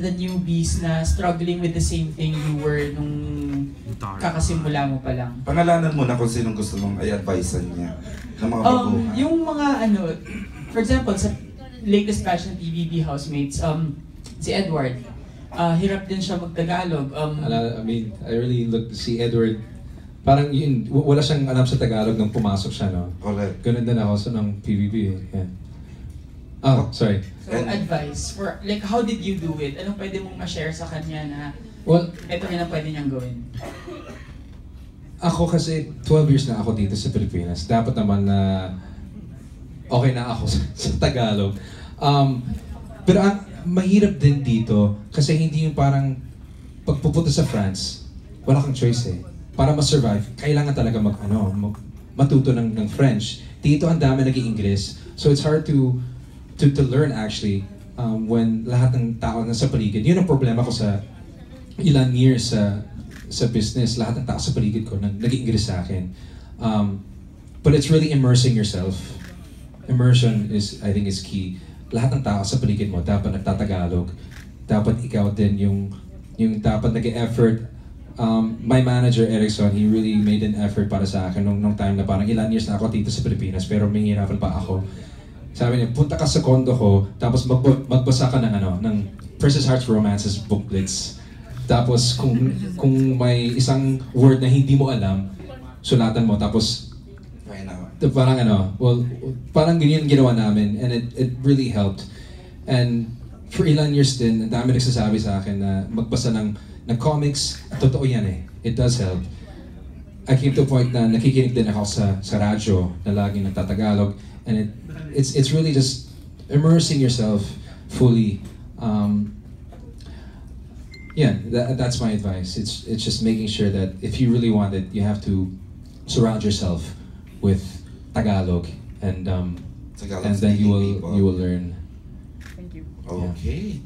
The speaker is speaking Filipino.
the newbies na struggling with the same thing you were nung kakasimula mo pa lang? Pangalanan mo na kung sinong gusto mong i-advisean niya ng mga baguhan. Yung mga ano, for example, sa latest batch ng TVB housemates, si Edward, hirap din siya mag-Tagalog. I mean, I really look to see Edward. Parang yun, wala siyang alam sa Tagalog nung pumasok siya, no? Correct. Ganun din ako sa ng PBB eh. Yeah. Oh, sorry. So, advice for, like, how did you do it? Anong pwede mong ma-share sa kanya na Well, ito rin ang pwede niyang gawin? ako kasi 12 years na ako dito sa Pilipinas. Dapat naman na okay na ako sa Tagalog. Pero ang mahirap din dito kasi hindi yung parang pagpupunta sa France, wala kang choice eh. Para ma-survive, kailangan talaga matuto ng French. Dito ang dami nag-i-English. So it's hard to learn actually when lahat ng tao na sa paligid. Yun ang problema ko sa ilang years sa business. Lahat ng tao sa paligid ko nag-i-English sa akin. But it's really immersing yourself. Immersion is, I think, is key. Lahat ng tao sa paligid mo dapat nagtatagalog. Dapat ikaw din yung dapat nag-e-effort. My manager, Erickson, he really made an effort para sa akin nung time na parang ilan years na ako dito sa Pilipinas pero may hirapan pa ako. Sabi niya, punta ka sa condo ko, tapos magbasa ka ng Princess Hearts Romances booklets. Tapos kung may isang word na hindi mo alam, sulatan mo, tapos parang parang ganyan ginawa namin and it really helped. And for ilan years din, ang dami nagsasabi sa akin na magbasa ng comics, totoo yan eh. It does help. I came to a point na nakikinig din ako sa radyo na laging nagtatagalog and it's really just immersing yourself fully. That's my advice. It's just making sure that if you really want it, you have to surround yourself with Tagalog and then you will learn. Thank you. Okay.